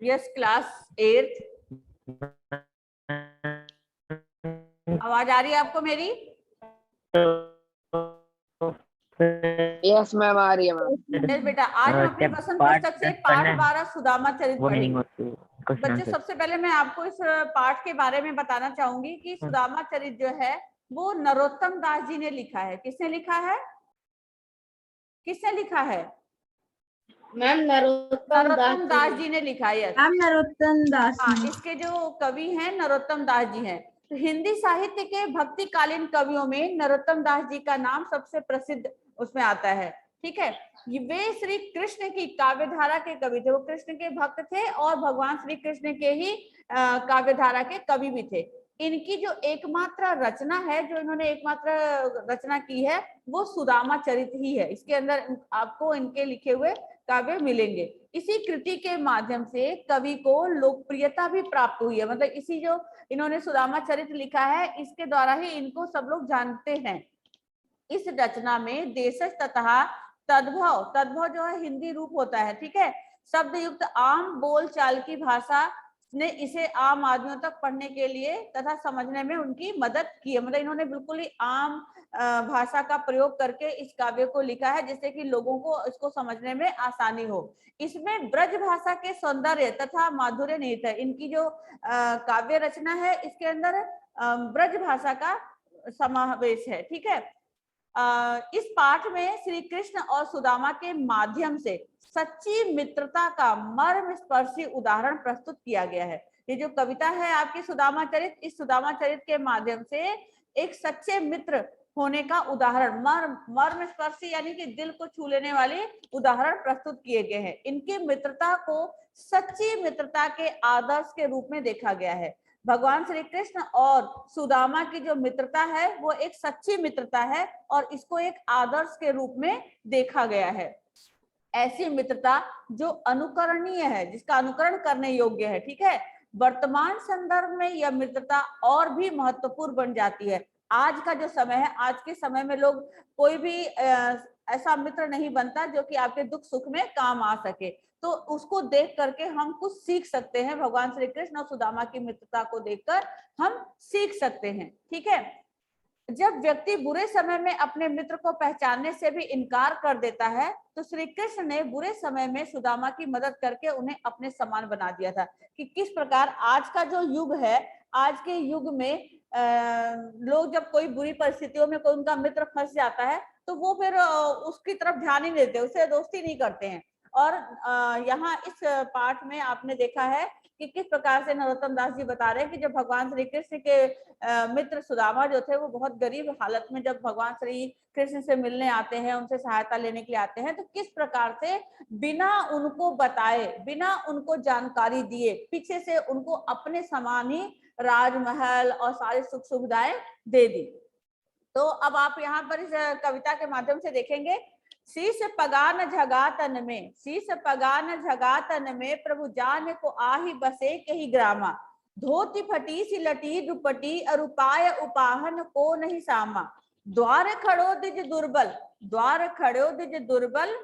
Yes, class 8। आवाज आ रही है आपको मेरी? यस मैम, आ रही है मैम। यस बेटा, आज हम अपने वसंत पुस्तक से पाठ 12 सुदामा चरित पढ़ेंगे। बच्चों, सबसे पहले मैं आपको इस पाठ के बारे में बताना चाहूंगी कि सुदामा चरित जो है वो नरोत्तम दास जी ने लिखा है। किसने लिखा है? किसने लिखा है? मैम नरोत्तम दास जी ने लिखा है। मैम नरोत्तम दास हाँ, ने। इसके जो कवि हैं नरोत्तम दास जी हैं। तो हिंदी साहित्य के भक्तिकालीन कवियों में नरोत्तम दास जी का नाम सबसे प्रसिद्ध उसमें आता है। ठीक है, वे श्री कृष्ण की काव्यधारा के कवि थे। वो कृष्ण के भक्त थे और भगवान श्री कृष्ण के ही काव्यधारा के कवि भी थे। इनकी जो एकमात्र रचना है, जो इन्होंने एकमात्र रचना की है, वो सुदामा चरित ही है। इसके अंदर आपको इनके लिखे हुए काव्य मिलेंगे। इसी कृति के माध्यम से कवि को लोकप्रियता भी प्राप्त हुई है। मतलब इसी जो इन्होंने सुदामा चरित लिखा है, इसके द्वारा ही इनको सब लोग जानते हैं। इस रचना में देशज तथा तद्भव, तद्भव जो है हिंदी रूप होता है, ठीक है, शब्द युक्त आम बोल चाल की भाषा ने इसे आम आदमियों तक पढ़ने के लिए तथा समझने में उनकी मदद की है। मतलब इन्होंने बिल्कुल ही आम भाषा का प्रयोग करके इस काव्य को लिखा है, जिससे कि लोगों को इसको समझने में आसानी हो। इसमें ब्रज भाषा के सौंदर्य तथा माधुर्य निहित है। इनकी जो काव्य रचना है, इसके अंदर ब्रज भाषा का समावेश है। ठीक है, इस पाठ में श्री कृष्ण और सुदामा के माध्यम से सच्ची मित्रता का मर्म स्पर्शी उदाहरण प्रस्तुत किया गया है। ये जो कविता है आपकी सुदामा चरित, इस सुदामा चरित के माध्यम से एक सच्चे मित्र होने का उदाहरण, मर्म स्पर्शी यानी कि दिल को छू लेने वाले उदाहरण प्रस्तुत किए गए हैं। इनकी मित्रता को सच्ची मित्रता के आदर्श के रूप में देखा गया है। भगवान श्री कृष्ण और सुदामा की जो मित्रता है वो एक सच्ची मित्रता है और इसको एक आदर्श के रूप में देखा गया है। ऐसी मित्रता जो अनुकरणीय है, जिसका अनुकरण करने योग्य है। ठीक है, वर्तमान संदर्भ में यह मित्रता और भी महत्वपूर्ण बन जाती है। आज का जो समय है, आज के समय में लोग कोई भी ऐसा मित्र नहीं बनता जो कि आपके दुख सुख में काम आ सके। तो उसको देख करके हम कुछ सीख सकते हैं। भगवान श्री कृष्ण और सुदामा की मित्रता को देखकर हम सीख सकते हैं। ठीक है, जब व्यक्ति बुरे समय में अपने मित्र को पहचानने से भी इनकार कर देता है, तो श्री कृष्ण ने बुरे समय में सुदामा की मदद करके उन्हें अपने समान बना दिया था। कि किस प्रकार आज का जो युग है, आज के युग में लोग जब कोई बुरी परिस्थितियों में कोई उनका मित्र फंस जाता है, तो वो फिर उसकी तरफ ध्यान ही नहीं देते, उससे दोस्ती नहीं करते हैं। और यहाँ इस पाठ में आपने देखा है कि किस प्रकार से नरोत्तम दास जी बता रहे हैं कि जब भगवान श्री कृष्ण के मित्र सुदामा जो थे वो बहुत गरीब हालत में जब भगवान श्री कृष्ण से मिलने आते हैं, उनसे सहायता लेने के लिए आते हैं, तो किस प्रकार से बिना उनको बताए, बिना उनको जानकारी दिए, पीछे से उनको अपने समान ही राजमहल और सारी सुख सुविधाएं दे दी। तो अब आप यहाँ पर इस कविता के माध्यम से देखेंगे, शीश पगान झगातन में, शीश पगान झगातन में प्रभु जान को आही बसे कही ग्रामा, धोती फटी सी लटी दुपटी अरुपाय उपाहन को नहीं सामा, द्वार खड़ो दिज दुर्बल, द्वार खड़ो दिज दुर्बल,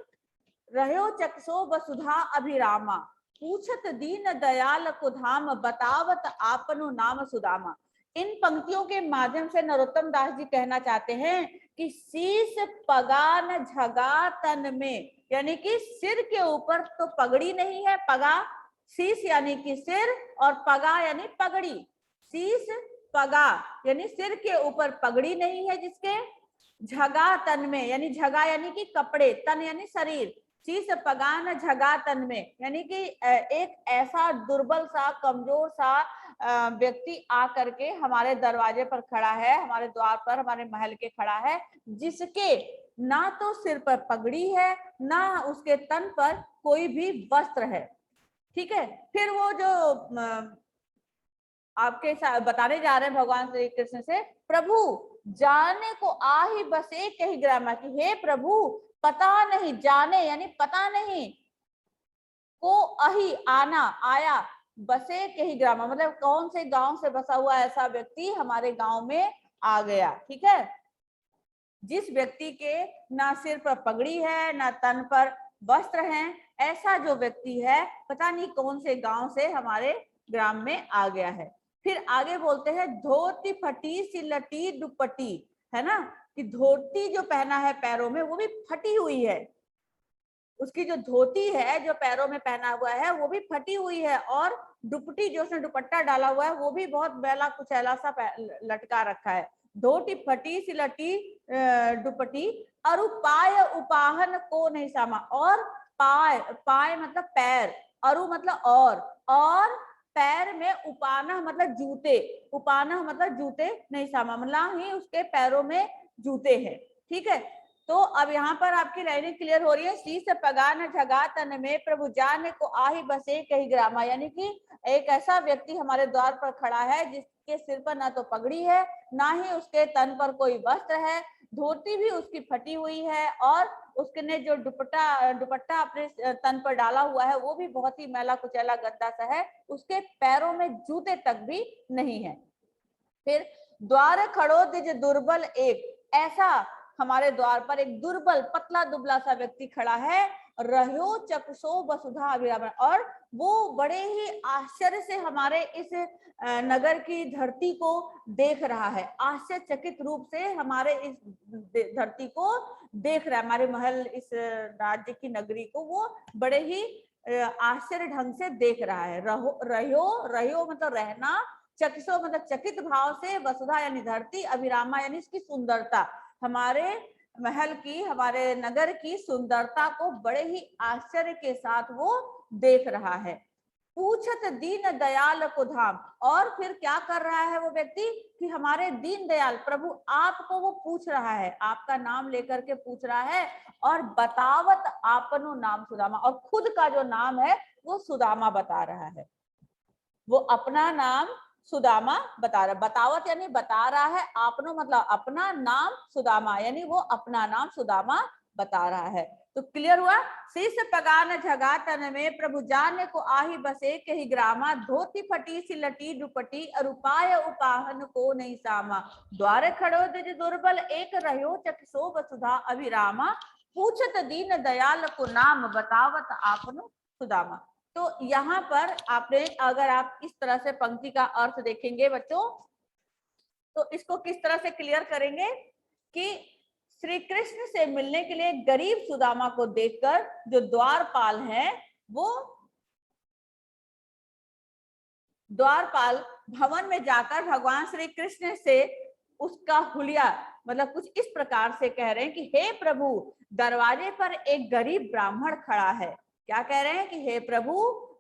रहो चक्षो वसुधा अभिरामा, पूछत दीन दयाल को धाम, बतावत आपनो नाम सुदामा। इन पंक्तियों के माध्यम से नरोत्तम दास जी कहना चाहते हैं कि शीश पगान झगा तन में, यानी कि सिर के ऊपर तो पगड़ी नहीं है, पगा, शीश यानी कि सिर और पगा यानी पगड़ी, शीश पगा यानी सिर के ऊपर पगड़ी नहीं है जिसके, झगा तन में यानी झगा यानी कि कपड़े, तन यानी शरीर, शीश पगान झगा तन में यानी कि एक ऐसा दुर्बल सा कमजोर सा व्यक्ति आ करके हमारे दरवाजे पर खड़ा है, हमारे द्वार पर, हमारे महल के खड़ा है, जिसके ना तो सिर पर पगड़ी है, ना उसके तन पर कोई भी वस्त्र है। ठीक है, फिर वो जो आपके बताने जा रहे हैं भगवान श्री कृष्ण से, प्रभु जाने को आ ही बस एक ही ग्रामा की, हे प्रभु पता नहीं, जाने यानी पता नहीं, को अही आना आया, बसे कहीं ग्रामा मतलब कौन से गांव से बसा हुआ ऐसा व्यक्ति हमारे गांव में आ गया। ठीक है, जिस व्यक्ति के ना सिर पर पगड़ी है, ना तन पर वस्त्र हैं, ऐसा जो व्यक्ति है पता नहीं कौन से गांव से हमारे ग्राम में आ गया है। फिर आगे बोलते हैं धोती फटी सिलटी दुपट्टी, है ना, कि धोती जो पहना है पैरों में वो भी फटी हुई है, उसकी जो धोती है जो पैरों में पहना हुआ है वो भी फटी हुई है, और दुपट्टी जो उसने दुपट्टा डाला हुआ है वो भी बहुत बेला कुचैला सा लटका रखा है। धोती फटी सिलटी दुपट्टी, अरु पाय उपाहन को नहीं सामा, और पाय, पाय मतलब पैर, अरु मतलब और पैर में उपाना मतलब जूते, उपाना मतलब जूते नहीं सामा, मतलब ही उसके पैरों में जूते हैं। ठीक है, तो अब यहाँ पर आपकी लाइनें क्लियर हो रही है। शीश पगान झगा तन में प्रभु जाने को आही बसे कही ग्रामा, यानी कि एक ऐसा व्यक्ति हमारे द्वार पर खड़ा है जिसके सिर पर ना तो पगड़ी है ना ही उसके तन पर कोई वस्त्र है, धोती भी उसकी फटी हुई है, और उसने जो दुपट्टा अपने तन पर डाला हुआ है वो भी बहुत ही मैला कुचैला गंदा सा है, उसके पैरों में जूते तक भी नहीं है। फिर द्वार खड़ो दिज दुर्बल एक, ऐसा हमारे द्वार पर एक दुर्बल पतला दुबला सा व्यक्ति खड़ा है, रह्यो चक्षो वसुधा अभिराम, और वो बड़े ही आश्चर्य से हमारे इस नगर की धरती को देख रहा है, आश्चर्यचकित रूप से हमारे इस धरती को देख रहा है, हमारे महल इस राज्य की नगरी को वो बड़े ही आश्चर्य ढंग से देख रहा है। रह्यो मतलब रहना, चक्षो मतलब चकित भाव से, वसुधा यानी धरती, अभिरामा यानी इसकी सुंदरता, हमारे महल की, हमारे नगर की सुंदरता को बड़े ही आश्चर्य के साथ वो देख रहा है। पूछत दीन दयाल को धाम, और फिर क्या कर रहा है वो व्यक्ति कि हमारे दीन दयाल प्रभु आपको वो पूछ रहा है, आपका नाम लेकर के पूछ रहा है, और बतावत आपनो नाम सुदामा, और खुद का जो नाम है वो सुदामा बता रहा है, वो अपना नाम सुदामा बता रहा है। बतावत यानी बता रहा है, आपनो मतलब अपना नाम, सुदामा यानी वो अपना नाम सुदामा बता रहा है। तो क्लियर हुआ। शीश पगान झगा तन में प्रभु जाने को आही बसे कही ग्रामा, धोती फटी सिलटी दुपट्टी अरुपाय उपाहन को नहीं सामा, द्वार खड़ो दिज दुर्बल एक रह्यो चक्षो वसुधा अभिरामा, पूछत दीन दयाल को नाम बतावत आपनो सुदामा। तो यहाँ पर आपने अगर आप इस तरह से पंक्ति का अर्थ देखेंगे बच्चों, तो इसको किस तरह से क्लियर करेंगे कि श्री कृष्ण से मिलने के लिए गरीब सुदामा को देखकर जो द्वारपाल हैं, वो द्वारपाल भवन में जाकर भगवान श्री कृष्ण से उसका हुलिया मतलब कुछ इस प्रकार से कह रहे हैं कि हे प्रभु, दरवाजे पर एक गरीब ब्राह्मण खड़ा है। क्या कह रहे हैं कि हे प्रभु,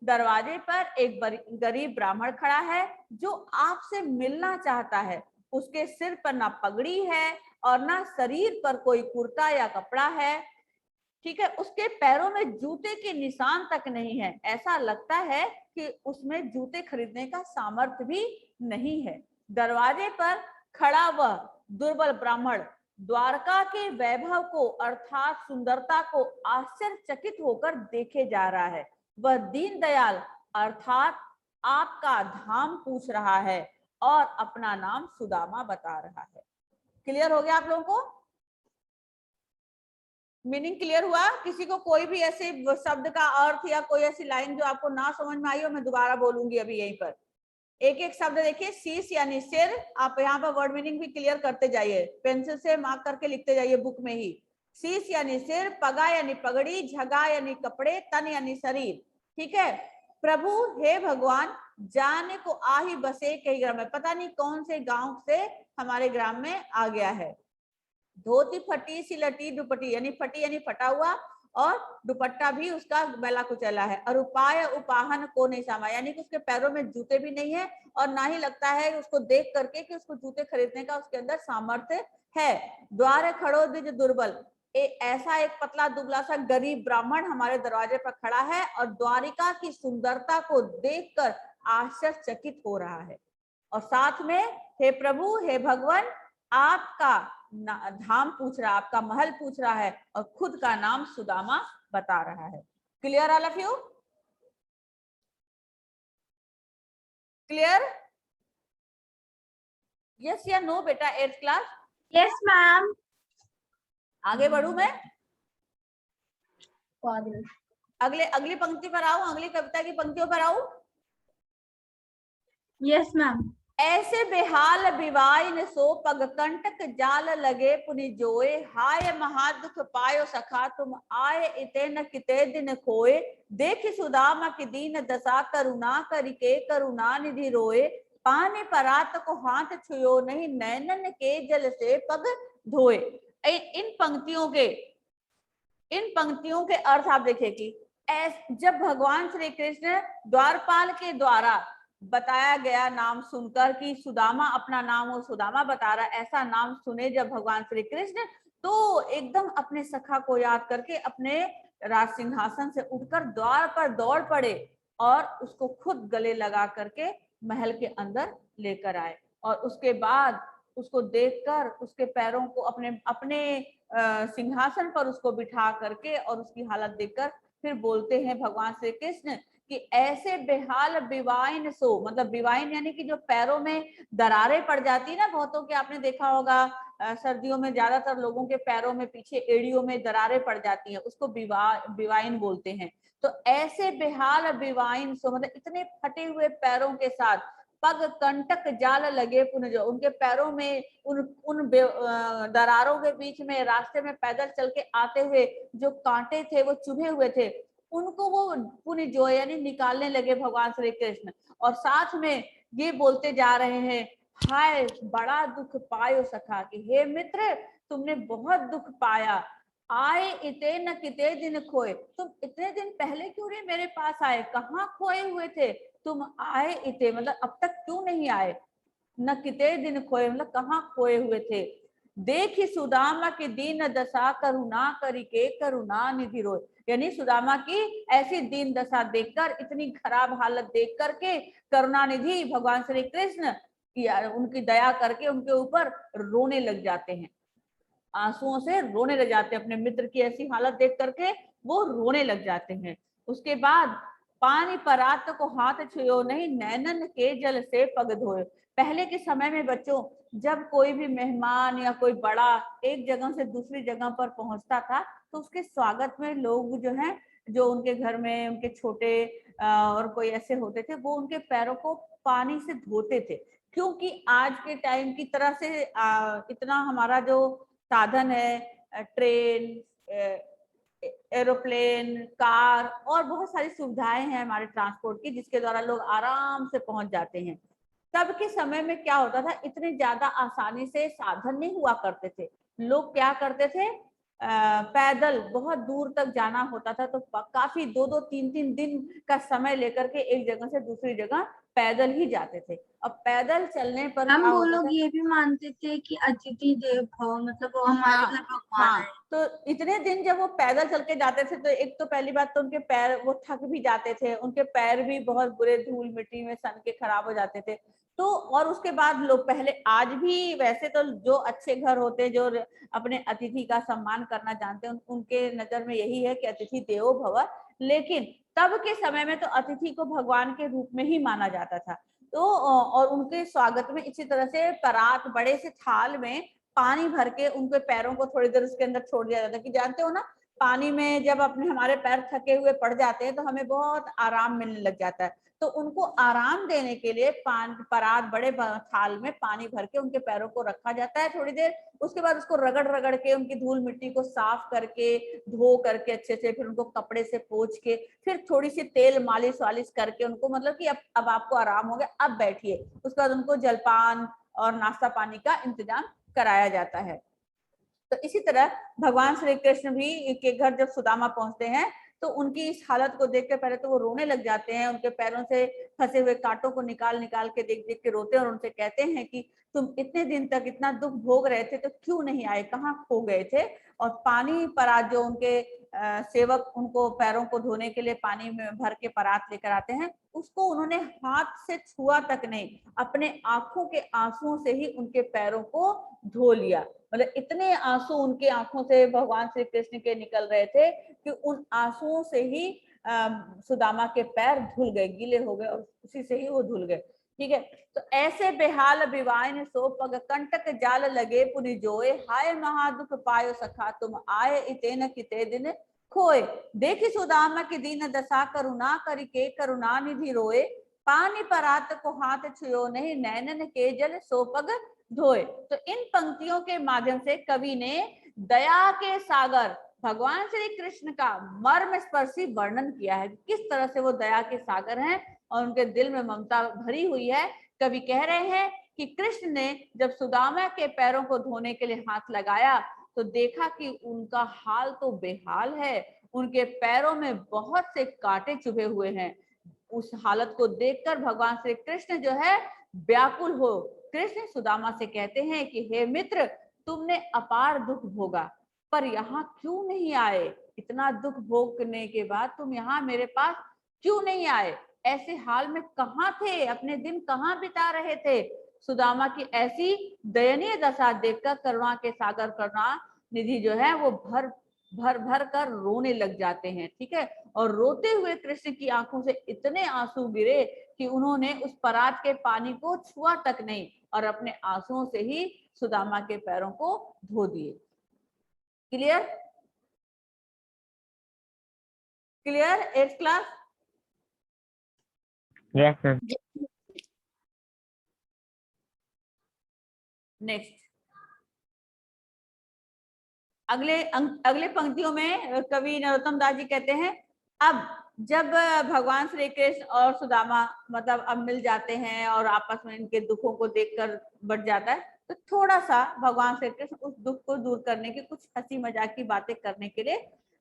दरवाजे पर एक गरीब ब्राह्मण खड़ा है जो आपसे मिलना चाहता है, उसके सिर पर ना पगड़ी है और ना शरीर पर कोई कुर्ता या कपड़ा है। ठीक है, उसके पैरों में जूते के निशान तक नहीं है, ऐसा लगता है कि उसमें जूते खरीदने का सामर्थ्य भी नहीं है। दरवाजे पर खड़ा वह दुर्बल ब्राह्मण द्वारका के वैभव को अर्थात सुंदरता को आश्चर्यचकित होकर देखे जा रहा है। वह दीनदयाल अर्थात आपका धाम पूछ रहा है और अपना नाम सुदामा बता रहा है। क्लियर हो गया आप लोगों को? मीनिंग क्लियर हुआ? किसी को कोई भी ऐसे शब्द का अर्थ या कोई ऐसी लाइन जो आपको ना समझ में आई हो, मैं दोबारा बोलूंगी अभी यहीं पर। एक एक शब्द देखिए। शीश यानी सिर, आप यहाँ पर वर्ड मीनिंग भी क्लियर करते जाइए, पेंसिल से मार्क करके लिखते जाइए बुक में ही। शीश यानी सिर, पगा यानी पगड़ी, झगा यानी कपड़े, तन यानी शरीर। ठीक है। प्रभु हे भगवान, जाने को आही बसे कई ग्राम में, पता नहीं कौन से गांव से हमारे ग्राम में आ गया है। धोती फटी सिलटी दुपट्टी यानी फटी यानी फटा हुआ, और दुपट्टा भी उसका मैला कुचैला है। और उपाय उपाहन को नहीं सामा, यानी कि उसके पैरों में जूते भी नहीं है और ना ही लगता है उसको देख करके कि उसको जूते खरीदने का उसके अंदर सामर्थ्य है। द्वार खड़ो दिज दुर्बल, ऐसा एक पतला दुबला सा गरीब ब्राह्मण हमारे दरवाजे पर खड़ा है और द्वारिका की सुंदरता को देखकर आश्चर्यचकित हो रहा है। और साथ में हे प्रभु, हे भगवान, आपका धाम पूछ रहा, आपका महल पूछ रहा है और खुद का नाम सुदामा बता रहा है। Clear all of you? Clear? Yes या नो बेटा? 8th class? Yes ma'am. आगे बढ़ू मैं? अगले अगली पंक्ति पर आओ, अगली कविता की पंक्तियों पर आओ। Yes ma'am. ऐसे बेहाल बिवाइन सो पग कंटक जाल लगे पुनि जोए, हाय महादुख पायो सखा तुम आए इते न किते दिन खोए, देखि सुदामा की दीन दशा करुणा करिके करुणा निधि रोए, पानी परात को हाथ छुयो नहीं नैनन के जल से पग धोए। इन पंक्तियों के अर्थ आप देखिए कि जब भगवान श्री कृष्ण द्वारपाल के द्वारा बताया गया नाम सुनकर कि सुदामा अपना नाम वो सुदामा बता रहा, ऐसा नाम सुने जब भगवान श्री कृष्ण, तो एकदम अपने सखा को याद करके अपने राज सिंहासन से उठकर द्वार पर दौड़ पड़े और उसको खुद गले लगा करके महल के अंदर लेकर आए। और उसके बाद उसको देखकर उसके पैरों को अपने अपने सिंहासन पर उसको बिठा करके और उसकी हालत देखकर फिर बोलते हैं भगवान श्री कृष्ण कि ऐसे बेहाल बिवाइन सो, मतलब बिवाइन यानी कि जो पैरों में दरारें पड़ जाती है ना, बहुतों के आपने देखा होगा सर्दियों में ज्यादातर लोगों के पैरों में पीछे एड़ियों में दरारें पड़ जाती हैं, उसको बिवाइन बोलते हैं। तो ऐसे बेहाल बिवाइन सो मतलब इतने फटे हुए पैरों के साथ पग कंटक जाल लगे पुनः, जो उनके पैरों में उन दरारों के बीच में रास्ते में पैदल चल के आते हुए जो कांटे थे वो चुभे हुए थे, उनको वो पुनि जो यानी निकालने लगे भगवान श्री कृष्ण। और साथ में ये बोलते जा रहे हैं, हाय बड़ा दुख पायो सखा, कि हे मित्र तुमने बहुत दुख पाया, आए इते न किते दिन खोए, तुम इतने दिन पहले क्यों नहीं मेरे पास आए, कहाँ खोए हुए थे तुम, आए इते मतलब अब तक क्यों नहीं आए, न किते दिन खोए मतलब कहाँ खोए हुए थे, देखी सुदामा की दीन दशा करुणा करिके करुणा निधि रोए, यानी सुदामा की ऐसी दीन दशा देखकर, इतनी खराब हालत देख करके करुणा निधि भगवान श्री कृष्ण उनकी दया करके उनके ऊपर रोने लग जाते हैं, आंसुओं से रोने लग जाते हैं, अपने मित्र की ऐसी हालत देख करके वो रोने लग जाते हैं। उसके बाद पानी परात को हाथ छुयो नहीं नैनन के जल से पग धोए। पहले के समय में बच्चों जब कोई भी मेहमान या कोई बड़ा एक जगह से दूसरी जगह पर पहुंचता था तो उसके स्वागत में लोग जो है, जो उनके घर में उनके छोटे और कोई ऐसे होते थे, वो उनके पैरों को पानी से धोते थे, क्योंकि आज के टाइम की तरह से इतना हमारा जो साधन है, ट्रेन, एरोप्लेन, कार और बहुत सारी सुविधाएं हैं हमारे ट्रांसपोर्ट की, जिसके द्वारा लोग आराम से पहुंच जाते हैं। तब के समय में क्या होता था, इतने ज्यादा आसानी से साधन नहीं हुआ करते थे, लोग क्या करते थे, पैदल बहुत दूर तक जाना होता था, तो काफी 2-2, 3-3 दिन का समय लेकर के एक जगह से दूसरी जगह पैदल ही जाते थे। अब पैदल चलने पर हम क्या वो होता लोग था, ये भी मानते थे कि अतिथि देव भव, मतलब वो हमारे घर भगवान हाँ, है। तो इतने दिन जब वो पैदल चल के जाते थे तो एक तो पहली बात तो उनके पैर वो थक भी जाते थे, उनके पैर भी बहुत बुरे धूल मिट्टी में सन के खराब हो जाते थे। तो और उसके बाद लोग पहले, आज भी वैसे तो जो अच्छे घर होते हैं, जो अपने अतिथि का सम्मान करना जानते हैं, उनके नजर में यही है कि अतिथि देवो भव, लेकिन तब के समय में तो अतिथि को भगवान के रूप में ही माना जाता था। तो और उनके स्वागत में इसी तरह से परात बड़े से थाल में पानी भर के उनके पैरों को थोड़ी देर उसके अंदर छोड़ दिया जाता है, कि जानते हो ना पानी में जब अपने हमारे पैर थके हुए पड़ जाते हैं तो हमें बहुत आराम मिलने लग जाता है, तो उनको आराम देने के लिए परात बड़े थाल में पानी भर के उनके पैरों को रखा जाता है थोड़ी देर। उसके बाद उसको रगड़ रगड़ के उनकी धूल मिट्टी को साफ करके धो करके अच्छे से, फिर उनको कपड़े से पोंछ के, फिर थोड़ी सी तेल मालिश वालिश करके उनको, मतलब कि अब आपको आराम हो गया, अब बैठिए। उसके बाद उनको जलपान और नाश्ता पानी का इंतजाम कराया जाता है। तो इसी तरह भगवान श्री कृष्ण भी के घर जब सुदामा पहुंचते हैं तो उनकी इस हालत को देखकर पहले तो वो रोने लग जाते हैं, उनके पैरों से फंसे हुए कांटों को निकाल निकाल के देख देख के रोते हैं और उनसे कहते हैं कि तुम इतने दिन तक इतना दुख भोग रहे थे तो क्यों नहीं आए, कहाँ खो गए थे। और पानी परात जो उनके सेवक उनको पैरों को धोने के लिए पानी में भर के परात लेकर आते हैं, उसको उन्होंने हाथ से छुआ तक नहीं, अपने आंखों के आंसुओं से ही उनके पैरों को धो लिया। मतलब इतने आंसू उनके आंखों से भगवान श्री कृष्ण के निकल रहे थे कि उन आंसुओं से ही सुदामा के पैर धुल गए, गीले हो गए और उसी से ही वो धुल गए। ठीक है, तो ऐसे बेहाल बिवाइन सो पग कंटक जाल लगे पुनि जोए, हाय महादुख पायो सखा तुम आए इते न किते दिन खोए। देखी सुदामा की दीन दशा, करुणा करी के करुणा निधि रोए। पानी परात को हाथ छुयो नहीं, नैनन के जल सो पग धोए। तो इन पंक्तियों के माध्यम से कवि ने दया के सागर भगवान श्री कृष्ण का मर्म स्पर्शी वर्णन किया है, किस तरह से वो दया के सागर हैं और उनके दिल में ममता भरी हुई है। कवि कह रहे हैं कि कृष्ण ने जब सुदामा के पैरों को धोने के लिए हाथ लगाया तो देखा कि उनका हाल तो बेहाल है, उनके पैरों में बहुत से कांटे चुभे हुए हैं। उस हालत को देखकर भगवान श्री कृष्ण जो है व्याकुल हो कृष्ण सुदामा से कहते हैं कि हे मित्र, तुमने अपार दुख भोगा पर यहाँ क्यों नहीं आए? इतना दुख भोगने के बाद तुम यहाँ मेरे पास क्यों नहीं आए? ऐसे हाल में कहाँ थे? अपने दिन कहाँ बिता रहे थे? सुदामा की ऐसी दयनीय दशा देखकर करुणा के सागर करुणा निधि जो है वो भर भर भर कर रोने लग जाते हैं। ठीक है, और रोते हुए कृष्ण की आंखों से इतने आंसू गिरे कि उन्होंने उस परात के पानी को छुआ तक नहीं और अपने आंसुओं से ही सुदामा के पैरों को धो दिए। Clear? Clear? 8th class? Yes ma'am. Next, अगले पंक्तियों में कवि नरोत्तम दास जी कहते हैं, अब जब भगवान श्री कृष्ण और सुदामा मतलब अब मिल जाते हैं और आपस में इनके दुखों को देखकर बढ़ जाता है, तो थोड़ा सा भगवान श्री कृष्ण उस दुख को दूर करने की कुछ हंसी मजाक की बातें करने के लिए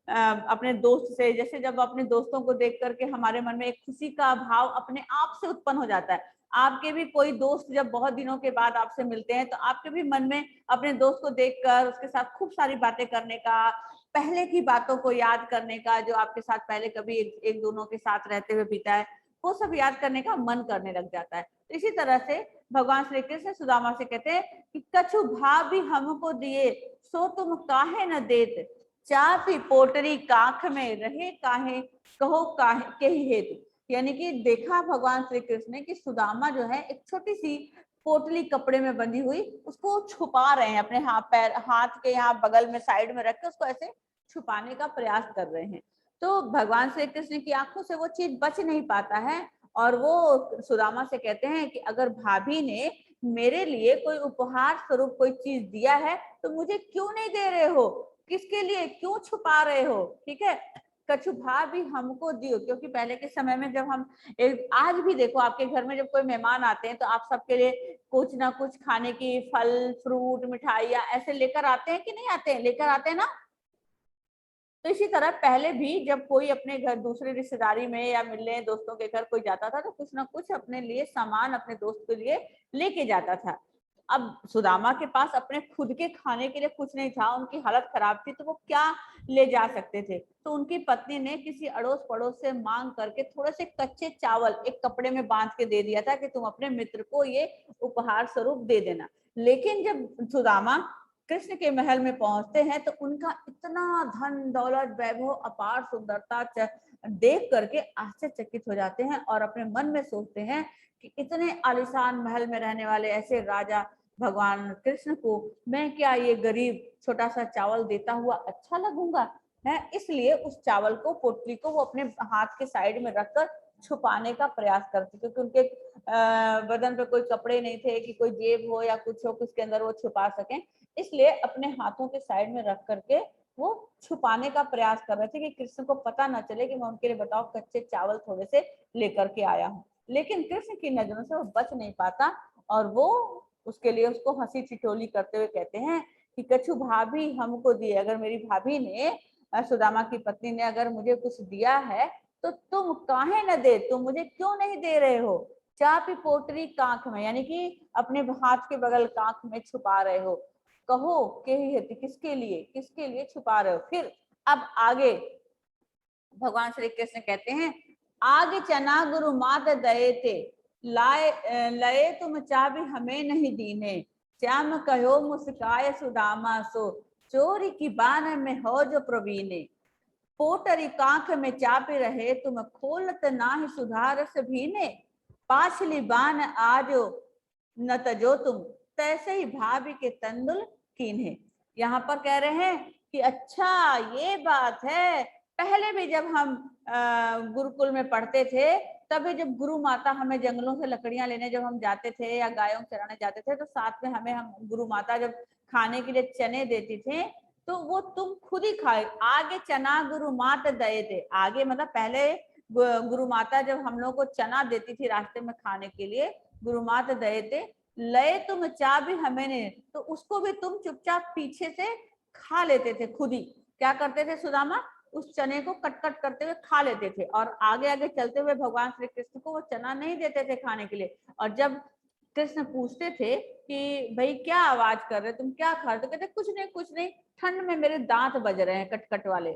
अपने दोस्त से, जैसे जब अपने दोस्तों को देख करके हमारे मन में एक खुशी का भाव अपने आप से उत्पन्न हो जाता है। आपके भी कोई दोस्त जब बहुत दिनों के बाद आपसे मिलते हैं तो आपके भी मन में अपने दोस्त को देखकर उसके साथ खूब सारी बातें करने का, पहले की बातों को याद करने का, जो आपके साथ पहले कभी एक दोनों के साथ रहते हुए बीता है, वो सब याद करने का मन करने लग जाता है। तो इसी तरह से भगवान श्री कृष्ण सुदामा से कहते हैं कि कछु भाव भी हमको दिए, सो तुम काहे न देत, चापी पोटरी काख में रहे काहे, कहो काहे के ही हेतु। यानी कि देखा भगवान श्री कृष्ण ने कि सुदामा जो है एक छोटी सी पोटली कपड़े में बंधी हुई उसको छुपा रहे हैं, अपने हाथ के यहाँ बगल में साइड में रख के उसको ऐसे छुपाने का प्रयास कर रहे हैं। तो भगवान श्री कृष्ण की आंखों से वो चीज बच नहीं पाता है और वो सुदामा से कहते हैं कि अगर भाभी ने मेरे लिए कोई उपहार स्वरूप कोई चीज दिया है तो मुझे क्यों नहीं दे रहे हो? किसके लिए? क्यों छुपा रहे हो? ठीक है, कछु भाव भी हमको दियो, क्योंकि पहले के समय में जब हम आज भी देखो आपके घर में जब कोई मेहमान आते हैं तो आप सबके लिए कुछ ना कुछ खाने की फल फ्रूट मिठाइयाँ ऐसे लेकर आते हैं कि नहीं आते हैं? लेकर आते हैं ना। तो इसी तरह पहले भी जब कोई अपने घर दूसरे रिश्तेदारी में या मिलने दोस्तों के घर कोई जाता था तो कुछ ना कुछ अपने लिए सामान अपने दोस्त के लिए लेके जाता था। अब सुदामा के पास अपने खुद के खाने के लिए कुछ नहीं था, उनकी हालत खराब थी, तो वो क्या ले जा सकते थे? तो उनकी पत्नी ने किसी अड़ोस पड़ोस से मांग करके थोड़े से कच्चे चावल एक कपड़े में बांध के दे दिया था कि तुम अपने मित्र को ये उपहार स्वरूप दे देना। लेकिन जब सुदामा कृष्ण के महल में पहुंचते हैं तो उनका इतना धन दौलत वैभव अपार सुंदरता देख करके आश्चर्यचकित हो जाते हैं और अपने मन में सोचते हैं कि इतने आलीशान महल में रहने वाले ऐसे राजा भगवान कृष्ण को मैं क्या ये गरीब छोटा सा चावल देता हुआ अच्छा लगूंगा है? इसलिए उस चावल को पोटली को वो अपने हाथ के साइड में रखकर छुपाने का प्रयास करते, क्योंकि उनके बदन पे कोई कपड़े नहीं थे कि कोई जेब हो या कुछ हो उसके अंदर वो छुपा सकें, इसलिए अपने हाथों के साइड में रख करके वो छुपाने का प्रयास कर रहे थे कि कृष्ण को पता ना चले कि मैं उनके लिए बताओ कच्चे चावल थोड़े से लेकर के आया हूँ। लेकिन कृष्ण की नजरों से वो बच नहीं पाता और वो उसके लिए उसको हंसी ठिठोली करते हुए कहते हैं कि कछु भाभी हमको दिए, अगर मेरी भाभी ने सुदामा की पत्नी ने अगर मुझे कुछ दिया है तो तुम काहे न दे, तुम मुझे क्यों नहीं दे रहे हो? चापी पोटरी कांख में, यानी कि अपने हाथ के बगल कांख में छुपा रहे हो, कहो के ही हेतु, किसके लिए? किसके लिए छुपा रहे हो? फिर अब आगे भगवान श्री कृष्ण कहते हैं, आगे चना गुरु मात दये थे, लये तुम चाबी हमें नहीं दीने, श्याम कहो मुस्काय सुदामा सो, चोरी की बान में हो जो प्रवीणे, पोटरी कांख में चापे रहे तुम खोलत नाही सुधारस भीने, पाछली बान आजो न तजो तुम, तैसे ही भाभी के तंदुल कीन्हे। यहाँ पर कह रहे हैं कि अच्छा ये बात है पहले भी जब हम गुरुकुल में पढ़ते थे, तभी जब गुरु माता हमें जंगलों से लकड़ियां लेने जब हम जाते थे या गायों चराने जाते थे, तो साथ में हम गुरु माता जब खाने के लिए चने देती थे, तो वो तुम खुद ही खाए। आगे चना गुरु मात दये थे, आगे मतलब पहले गुरु माता जब हम लोग को चना देती थी रास्ते में खाने के लिए, गुरु मात दये थे, लय तुम चा भी हमें नहीं, तो उसको भी तुम चुपचाप पीछे से खा लेते थे खुद ही। क्या करते थे सुदामा, उस चने को कट कट करते हुए खा लेते थे, और आगे आगे चलते हुए भगवान श्री कृष्ण को वो चना नहीं देते थे खाने के लिए। और जब कृष्ण पूछते थे कि भाई क्या आवाज कर रहे, तुम क्या खा रहे, तो कहते कुछ नहीं, ठंड में मेरे दांत बज रहे हैं कटकट वाले,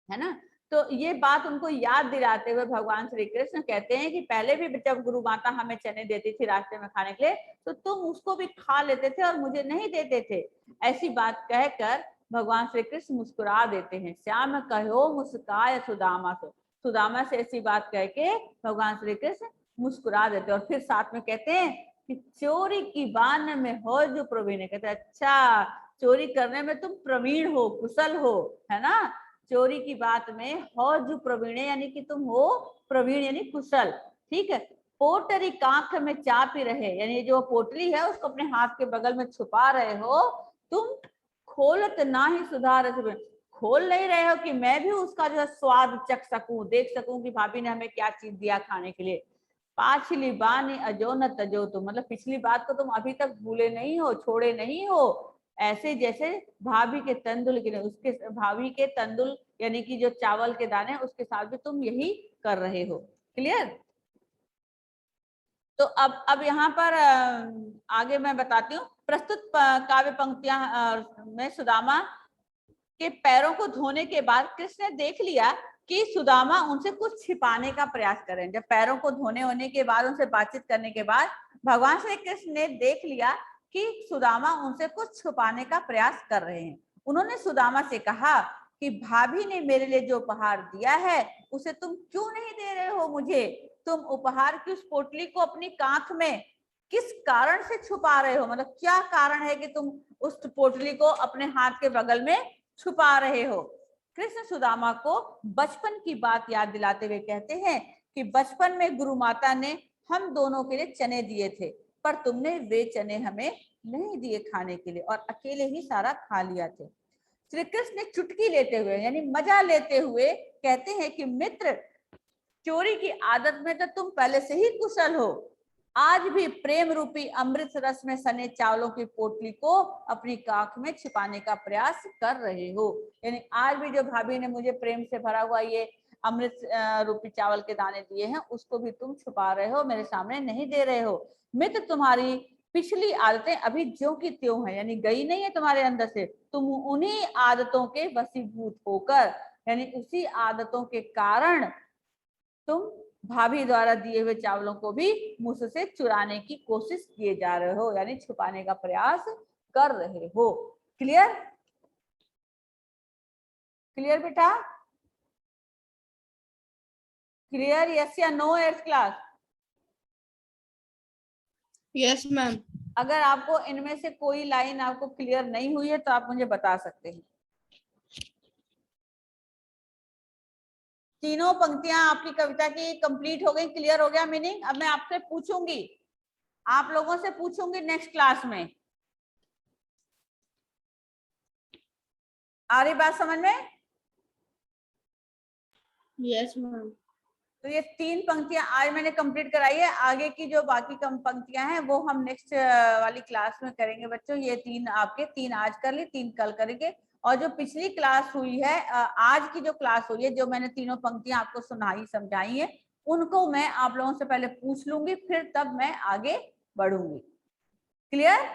है ना। तो ये बात उनको याद दिलाते हुए भगवान श्री कृष्ण कहते हैं कि पहले भी जब गुरु माता हमें चने देती थी रास्ते में खाने के लिए, तो तुम उसको भी खा लेते थे और मुझे नहीं देते थे। ऐसी बात कहकर भगवान श्री कृष्ण मुस्कुरा देते हैं। श्याम कहो मुस्काय सुदामा से, सुदामा से ऐसी बात कह के भगवान श्री कृष्ण मुस्कुरा देते हैं। और फिर साथ में कहते हैं कि चोरी की बान में हो जो प्रवीण, कहते हैं अच्छा चोरी करने में तुम प्रवीण हो, कुशल हो, है ना। चोरी की बात में हो जो प्रवीण, यानी कि तुम हो प्रवीण यानी कुशल, ठीक है। पोटरी कांख में चापी रहे, यानी जो पोटली है उसको अपने हाथ के बगल में छुपा रहे हो, तुम खोलत ना ही सुधार, खोल नहीं रहे हो कि मैं भी उसका जो है स्वाद चख सकूं, देख सकूं कि भाभी ने हमें क्या चीज दिया खाने के लिए। पाछली बानी अजो न तजो, तुम मतलब पिछली बात को तुम अभी तक भूले नहीं हो, छोड़े नहीं हो। ऐसे जैसे भाभी के तंदुल के, उसके भाभी के तंदुल यानी कि जो चावल के दाने, उसके साथ भी तुम यही कर रहे हो। क्लियर। तो अब यहाँ पर आगे मैं बताती हूँ। प्रस्तुत काव्य पंक्तियां में सुदामा के पैरों को धोने के बाद कृष्ण ने देख लिया कि सुदामा उनसे कुछ छिपाने का प्रयास कर रहे हैं। जब पैरों को धोने होने के बाद, उनसे बातचीत करने के बाद भगवान श्री कृष्ण ने देख लिया कि सुदामा उनसे कुछ छुपाने का प्रयास कर रहे हैं। उन्होंने सुदामा से कहा कि भाभी ने मेरे लिए जो उपहार दिया है उसे तुम क्यों नहीं दे रहे हो मुझे? तुम उपहार की उस पोटली को अपनी कांख में किस कारण से छुपा रहे हो? मतलब क्या कारण है कि तुम उस पोटली को अपने हाथ के बगल में छुपा रहे हो? कृष्ण सुदामा को बचपन की बात याद दिलाते हुए कहते हैं कि बचपन में गुरु माता ने हम दोनों के लिए चने दिए थे, पर तुमने वे चने हमें नहीं दिए खाने के लिए और अकेले ही सारा खा लिया थे। श्री कृष्ण ने चुटकी लेते हुए यानी मजा लेते हुए कहते हैं कि मित्र, चोरी की आदत में तो तुम पहले से ही कुशल हो। आज भी प्रेम रूपी अमृत रस में सने चावलों की पोटली को अपनी काख में छिपाने का प्रयास कर रहे हो। यानी आज भी जो भाभी ने मुझे प्रेम से भरा हुआ ये अमृत रूपी चावल के दाने दिए हैं, उसको भी तुम छुपा रहे हो, मेरे सामने नहीं दे रहे हो। मित्र, तुम्हारी पिछली आदतें अभी ज्यों की त्यों हैं, यानी गई नहीं है तुम्हारे अंदर से। तुम उन्हीं आदतों के वशीभूत होकर, यानी उसी आदतों के कारण तुम भाभी द्वारा दिए हुए चावलों को भी मुझसे चुराने की कोशिश किए जा रहे हो, यानी छुपाने का प्रयास कर रहे हो। क्लियर? क्लियर बेटा? क्लियर? यस या no? 8th class? Yes ma'am. अगर आपको इनमें से कोई लाइन आपको क्लियर नहीं हुई है तो आप मुझे बता सकते हैं। तीनों पंक्तियां आपकी कविता की कंप्लीट हो गई, क्लियर हो गया मीनिंग? अब मैं आपसे पूछूंगी, आप लोगों से पूछूंगी नेक्स्ट क्लास में। आ रही बात समझ में? Yes ma'am. तो ये 3 पंक्तियां आज मैंने कंप्लीट कराई है। आगे की जो बाकी कम पंक्तियां हैं वो हम नेक्स्ट वाली क्लास में करेंगे बच्चों। ये 3 आपके 3 आज कर ली, 3 कल करेंगे। और जो पिछली क्लास हुई है, आज की जो क्लास हुई है, जो मैंने तीनों पंक्तियां आपको सुनाई समझाई है, उनको मैं आप लोगों से पहले पूछ लूंगी, फिर तब मैं आगे बढ़ूंगी। क्लियर?